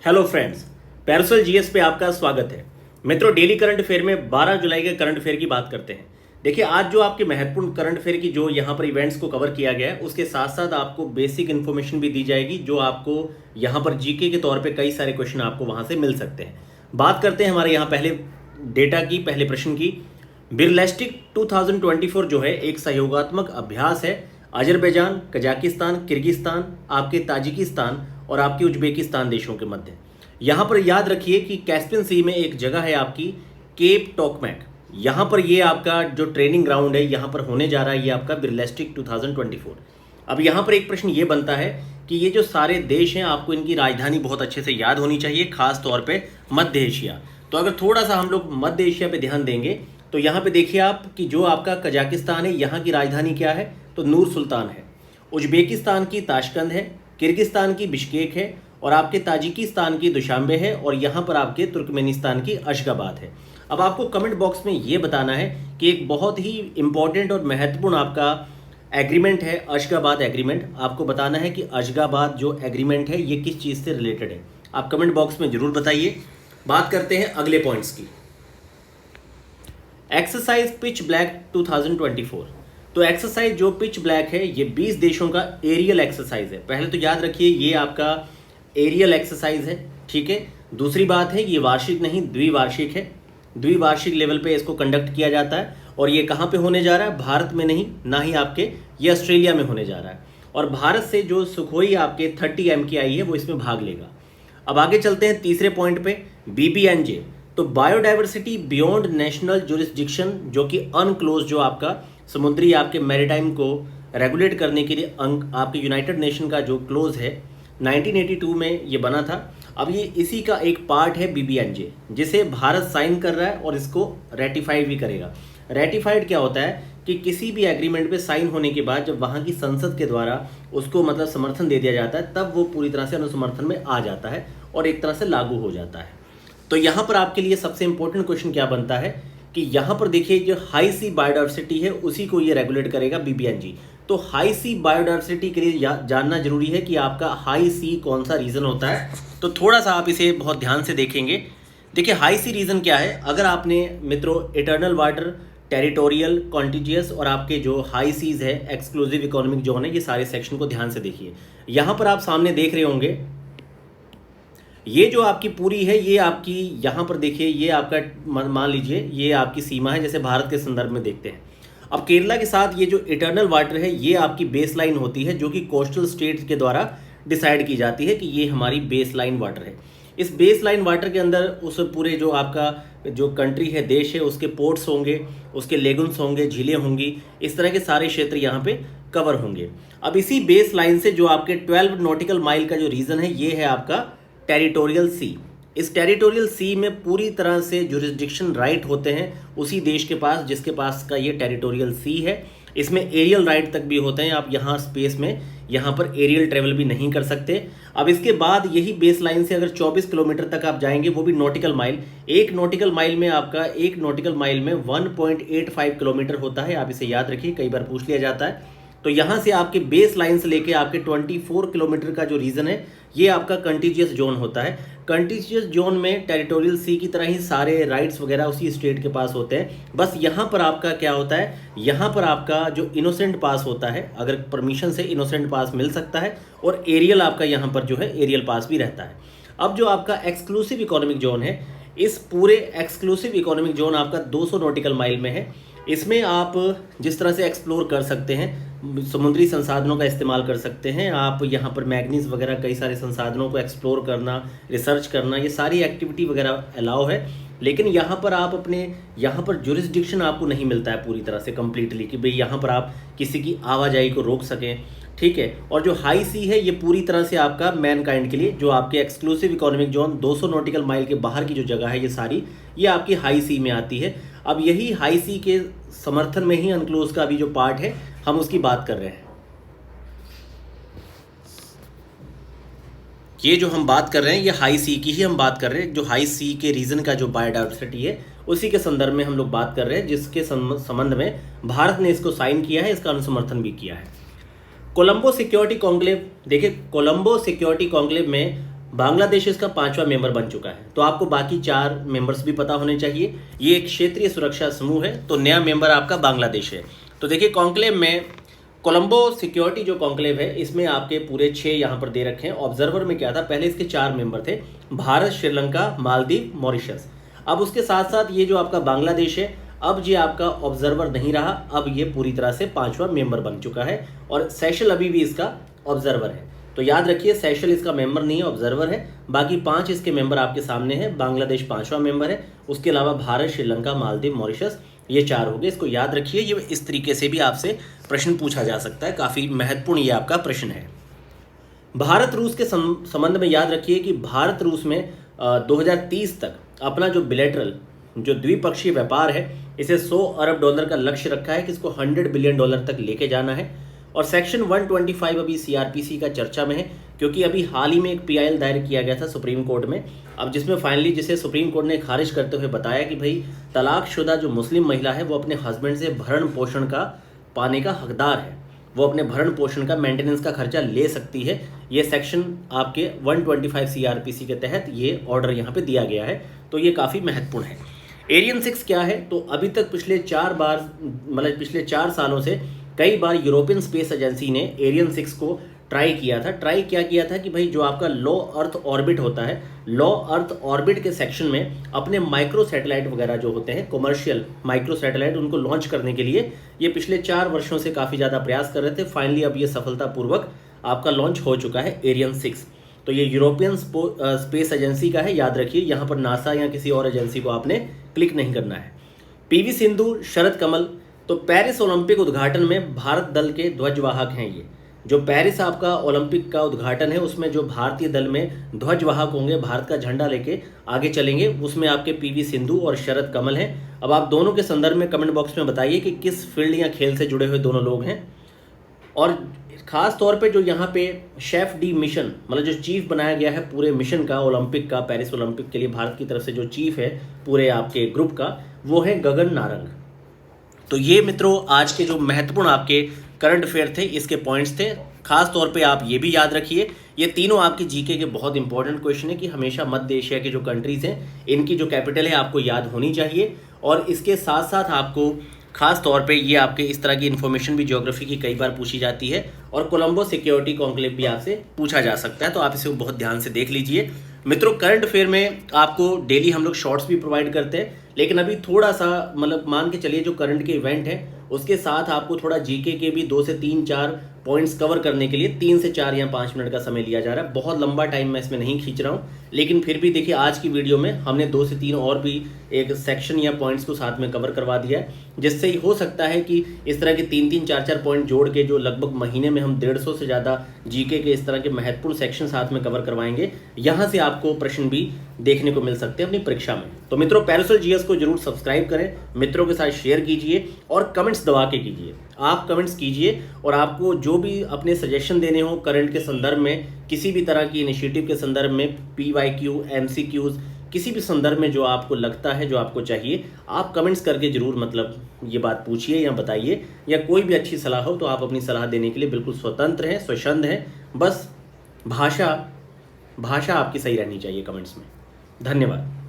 Hello friends, parasol GS पे आपका स्वागत है। मित्रों, डेली करंट अफेयर में 12 जुलाई के करंट अफेयर की बात करते हैं। देखिए, आज जो आपके महत्वपूर्ण करंट अफेयर की जो यहाँ पर इवेंट्स को कवर किया गया है, उसके साथ साथ आपको बेसिक इन्फॉर्मेशन भी दी जाएगी, जो आपको यहाँ पर जीके के तौर पे कई सारे क्वेश्चन आपको वहाँ से मिल सकते हैं। बात करते हैं हमारे यहाँ पहले डेटा की, पहले प्रश्न की। बिरलेस्टिक 2024 जो है एक सहयोगात्मक अभ्यास है अजरबैजान, कजाकिस्तान, किर्गिस्तान, आपके ताजिकिस्तान और आपके उज्बेकिस्तान देशों के मध्य। यहाँ पर याद रखिए कि कैस्पियन सी में एक जगह है आपकी केप टोकमैक। यहाँ पर ये आपका जो ट्रेनिंग ग्राउंड है यहाँ पर होने जा रहा है, ये आपका बिरलेस्टिक 2024। अब यहाँ पर एक प्रश्न ये बनता है कि ये जो सारे देश हैं, आपको इनकी राजधानी बहुत अच्छे से याद होनी चाहिए, खास तौर पे मध्य एशिया। तो अगर थोड़ा सा हम लोग मध्य एशिया पे ध्यान देंगे तो यहाँ पे देखिए आप कि जो आपका कजाकिस्तान है, यहाँ की राजधानी क्या है, तो नूर सुल्तान है। उज्बेकिस्तान की ताशकंद है, किर्गिस्तान की बिश्केक है और आपके ताजिकिस्तान की दुशांबे है और यहाँ पर आपके तुर्कमेनिस्तान की अशगाबाद है। अब आपको कमेंट बॉक्स में ये बताना है कि एक बहुत ही इंपॉर्टेंट और महत्वपूर्ण आपका एग्रीमेंट है अशगाबाद एग्रीमेंट। आपको बताना है कि अशगाबाद जो एग्रीमेंट है ये किस चीज़ से रिलेटेड है। आप कमेंट बॉक्स में जरूर बताइए। बात करते हैं अगले पॉइंट्स की। Exercise pitch black 2024। तो एक्सरसाइज जो पिच ब्लैक है ये 20 देशों का एरियल एक्सरसाइज है। पहले तो याद रखिए ये आपका एरियल एक्सरसाइज है, ठीक है। दूसरी बात है ये वार्षिक नहीं द्विवार्षिक है। द्विवार्षिक लेवल पे इसको कंडक्ट किया जाता है और ये कहाँ पे होने जा रहा है, भारत में नहीं, ना ही आपके ये ऑस्ट्रेलिया में होने जा रहा है। और भारत से जो सुखोई आपके 30 MKI है वो इसमें भाग लेगा। अब आगे चलते हैं तीसरे पॉइंट पे, BBNJ। तो बायोडाइवर्सिटी बियॉन्ड नेशनल जुरिस्डिक्शन, जो कि अनक्लोज जो आपका समुद्री आपके मैरीटाइम को रेगुलेट करने के लिए आपके यूनाइटेड नेशन का जो क्लोज है 1982 में ये बना था। अब ये इसी का एक पार्ट है BBNJ, जिसे भारत साइन कर रहा है और इसको रेटिफाइड भी करेगा। रेटिफाइड क्या होता है कि किसी भी एग्रीमेंट पे साइन होने के बाद जब वहाँ की संसद के द्वारा उसको मतलब समर्थन दे दिया जाता है, तब वो पूरी तरह से अनुसमर्थन में आ जाता है और एक तरह से लागू हो जाता है। तो यहाँ पर आपके लिए सबसे इंपॉर्टेंट क्वेश्चन क्या बनता है कि यहाँ पर देखिए जो हाई सी बायोडाइवर्सिटी है उसी को ये रेगुलेट करेगा BBNJ। तो हाई सी बायोडाइवर्सिटी के लिए जानना जरूरी है कि आपका हाई सी कौन सा रीजन होता है। तो थोड़ा सा आप इसे बहुत ध्यान से देखेंगे। देखिए हाई सी रीजन क्या है। अगर आपने मित्रों इटर्नल वाटर, टेरिटोरियल, कॉन्टिजियस और आपके जो हाई सीज है, एक्सक्लूसिव इकोनॉमिक जोन है, ये सारे सेक्शन को ध्यान से देखिए। यहाँ पर आप सामने देख रहे होंगे ये जो आपकी पूरी है, ये आपकी यहाँ पर देखिए ये आपका मान लीजिए ये आपकी सीमा है, जैसे भारत के संदर्भ में देखते हैं। अब केरला के साथ ये जो इटर्नल वाटर है ये आपकी बेस लाइन होती है, जो कि कोस्टल स्टेट्स के द्वारा डिसाइड की जाती है कि ये हमारी बेस लाइन वाटर है। इस बेस लाइन वाटर के अंदर उस पूरे जो आपका जो कंट्री है, देश है, उसके पोर्ट्स होंगे, उसके लेगुन्स होंगे, झीलें होंगी, इस तरह के सारे क्षेत्र यहाँ पे कवर होंगे। अब इसी बेस लाइन से जो आपके 12 नॉटिकल माइल का जो रीजन है ये है आपका टेरिटोरियल सी। इस टेरिटोरियल सी में पूरी तरह से जुरिस्डिक्शन राइट होते हैं उसी देश के पास जिसके पास का ये टेरिटोरियल सी है। इसमें एरियल राइट तक भी होते हैं। आप यहाँ स्पेस में यहाँ पर एरियल ट्रेवल भी नहीं कर सकते। अब इसके बाद यही बेस लाइन से अगर 24 किलोमीटर तक आप जाएंगे, वो भी नॉटिकल माइल, एक नॉटिकल माइल में आपका 1.85 किलोमीटर होता है। आप इसे याद रखिए, कई बार पूछ लिया जाता है। तो यहाँ से आपके बेस लाइन से लेके आपके 24 किलोमीटर का जो रीजन है ये आपका कंटिजियस जोन होता है। कंटिजियस जोन में टेरिटोरियल सी की तरह ही सारे राइट्स वगैरह उसी स्टेट के पास होते हैं। बस यहाँ पर आपका क्या होता है, यहाँ पर आपका जो इनोसेंट पास होता है, अगर परमिशन से इनोसेंट पास मिल सकता है, और एरियल आपका यहाँ पर जो है एरियल पास भी रहता है। अब जो आपका एक्सक्लूसिव इकोनॉमिक जोन है, इस पूरे एक्सक्लूसिव इकोनॉमिक जोन आपका 200 नॉटिकल माइल में है। इसमें आप जिस तरह से एक्सप्लोर कर सकते हैं, समुद्री संसाधनों का इस्तेमाल कर सकते हैं आप। यहाँ पर मैग्नीज वगैरह कई सारे संसाधनों को एक्सप्लोर करना, रिसर्च करना, ये सारी एक्टिविटी वगैरह अलाउ है। लेकिन यहाँ पर आप अपने यहाँ पर जुरिस्डिक्शन आपको नहीं मिलता है पूरी तरह से कंप्लीटली कि भाई यहाँ पर आप किसी की आवाजाही को रोक सकें, ठीक है। और जो हाई सी है ये पूरी तरह से आपका मैनकाइंड के लिए, जो आपके exclusive economic zone 200 nautical mile के बाहर की जो जगह है ये सारी, ये आपकी हाई सी में आती है। अब यही हाई सी के समर्थन में ही अनक्लोज का अभी जो पार्ट है हम उसकी बात कर रहे हैं। ये जो हम बात कर रहे हैं ये हाई सी की ही हम बात कर रहे हैं। जो हाई सी के रीजन का जो बायोडाइवर्सिटी है उसी के संदर्भ में हम लोग बात कर रहे हैं, जिसके संबंध में भारत ने इसको साइन किया है, इसका अनुसमर्थन भी किया है। कोलंबो सिक्योरिटी कॉन्क्लेव, देखिए कोलंबो सिक्योरिटी कॉन्क्लेव में बांग्लादेश इसका 5वां मेंबर बन चुका है। तो आपको बाकी 4 मेंबर्स भी पता होने चाहिए। ये एक क्षेत्रीय सुरक्षा समूह है, तो नया मेंबर आपका बांग्लादेश है। तो देखिए कॉन्क्लेव में कोलंबो सिक्योरिटी जो कॉन्क्लेव है इसमें आपके पूरे 6 यहाँ पर दे रखे हैं। ऑब्जर्वर में क्या था, पहले इसके 4 मेंबर थे, भारत, श्रीलंका, मालदीव, मॉरिशस। अब उसके साथ साथ ये जो आपका बांग्लादेश है, अब ये आपका ऑब्जर्वर नहीं रहा, अब ये पूरी तरह से 5वां मेंबर बन चुका है और सेशल अभी भी इसका ऑब्जर्वर है। तो याद रखिए सेशल इसका मेंबर नहीं है, ऑब्जर्वर है। बाकी 5 इसके मेंबर आपके सामने हैं। बांग्लादेश 5वां मेंबर है, उसके अलावा भारत, श्रीलंका, मालदीव, मॉरिशस, ये 4 हो गए। इसको याद रखिए, ये इस तरीके से भी आपसे प्रश्न पूछा जा सकता है, काफ़ी महत्वपूर्ण ये आपका प्रश्न है। भारत रूस के संबंध में याद रखिए कि भारत रूस में 2030 तक अपना जो बिलेटरल जो द्विपक्षीय व्यापार है इसे $100 अरब का लक्ष्य रखा है कि इसको $100 बिलियन तक लेके जाना है। और सेक्शन 125 अभी सीआरपीसी का चर्चा में है, क्योंकि अभी हाल ही में एक पीआईएल दायर किया गया था सुप्रीम कोर्ट में, अब जिसमें फाइनली जिसे सुप्रीम कोर्ट ने खारिज करते हुए बताया कि भाई तलाकशुदा जो मुस्लिम महिला है वो अपने हस्बैंड से भरण पोषण का पाने का हकदार है, वो अपने भरण पोषण का मेंटेनेंस का खर्चा ले सकती है। ये सेक्शन आपके 125 सीआरपीसी के तहत ये ऑर्डर यहाँ पे दिया गया है, तो ये काफ़ी महत्वपूर्ण है। एरियन 6 क्या है, तो अभी तक पिछले 4 सालों से कई बार यूरोपियन स्पेस एजेंसी ने एरियन 6 को ट्राई किया था। ट्राई क्या किया था कि भाई जो आपका लो अर्थ ऑर्बिट होता है, लो अर्थ ऑर्बिट के सेक्शन में अपने माइक्रो सैटेलाइट वगैरह जो होते हैं, कमर्शियल माइक्रो सैटेलाइट, उनको लॉन्च करने के लिए ये पिछले 4 वर्षों से काफ़ी ज़्यादा प्रयास कर रहे थे। फाइनली अब ये सफलतापूर्वक आपका लॉन्च हो चुका है एरियन 6। तो ये यूरोपियन स्पेस एजेंसी का है, याद रखिए, यहाँ पर नासा या किसी और एजेंसी को आपने क्लिक नहीं करना है। पीवी सिंधु, शरद कमल, तो पेरिस ओलंपिक उद्घाटन में भारत दल के ध्वजवाहक हैं। ये जो पेरिस आपका ओलंपिक का उद्घाटन है उसमें जो भारतीय दल में ध्वजवाहक होंगे, भारत का झंडा लेके आगे चलेंगे, उसमें आपके पीवी सिंधु और शरद कमल हैं। अब आप दोनों के संदर्भ में कमेंट बॉक्स में बताइए कि किस फील्ड या खेल से जुड़े हुए दोनों लोग हैं। और खास तौर पे जो यहाँ पे शेफ डी मिशन, मतलब जो चीफ बनाया गया है पूरे मिशन का, ओलंपिक का, पेरिस ओलंपिक के लिए भारत की तरफ से जो चीफ है पूरे आपके ग्रुप का, वो है गगन नारंग। तो ये मित्रों आज के जो महत्वपूर्ण आपके करंट अफेयर थे, इसके पॉइंट्स थे। खास तौर पे आप ये भी याद रखिए, ये तीनों आपके जीके के बहुत इंपॉर्टेंट क्वेश्चन है कि हमेशा मध्य एशिया के जो कंट्रीज हैं इनकी जो कैपिटल है आपको याद होनी चाहिए। और इसके साथ साथ आपको खास तौर पे ये आपके इस तरह की इन्फॉर्मेशन भी ज्योग्राफी की कई बार पूछी जाती है, और कोलंबो सिक्योरिटी कॉन्क्लेव भी आपसे पूछा जा सकता है, तो आप इसे बहुत ध्यान से देख लीजिए। मित्रों करंट अफेयर में आपको डेली हम लोग शॉर्ट्स भी प्रोवाइड करते हैं, लेकिन अभी थोड़ा सा मतलब मान के चलिए जो करंट के इवेंट है उसके साथ आपको थोड़ा जीके के भी 2 से 3-4 पॉइंट्स कवर करने के लिए 3 से 4 या 5 मिनट का समय लिया जा रहा है। बहुत लंबा टाइम मैं इसमें नहीं खींच रहा हूँ, लेकिन फिर भी देखिए आज की वीडियो में हमने 2 से 3 और भी एक सेक्शन या पॉइंट्स को साथ में कवर करवा दिया है, जिससे ही हो सकता है कि इस तरह के 3-3, 4-4 पॉइंट जोड़ के जो लगभग महीने में हम 150 से ज़्यादा जीके के इस तरह के महत्वपूर्ण सेक्शन साथ में कवर करवाएंगे, यहाँ से आपको प्रश्न भी देखने को मिल सकते हैं अपनी परीक्षा में। तो मित्रों पैरासोल जीएस को जरूर सब्सक्राइब करें, मित्रों के साथ शेयर कीजिए और कमेंट्स दबा के कीजिए। आप कमेंट्स कीजिए और आपको जो भी अपने सजेशन देने हो करंट के संदर्भ में, किसी भी तरह की इनिशिएटिव के संदर्भ में, PYQ, MCQs, किसी भी संदर्भ में जो आपको लगता है, जो आपको चाहिए, आप कमेंट्स करके जरूर मतलब ये बात पूछिए या बताइए, या कोई भी अच्छी सलाह हो तो आप अपनी सलाह देने के लिए बिल्कुल स्वतंत्र हैं, स्वच्छंद हैं। बस भाषा आपकी सही रहनी चाहिए कमेंट्स में। धन्यवाद।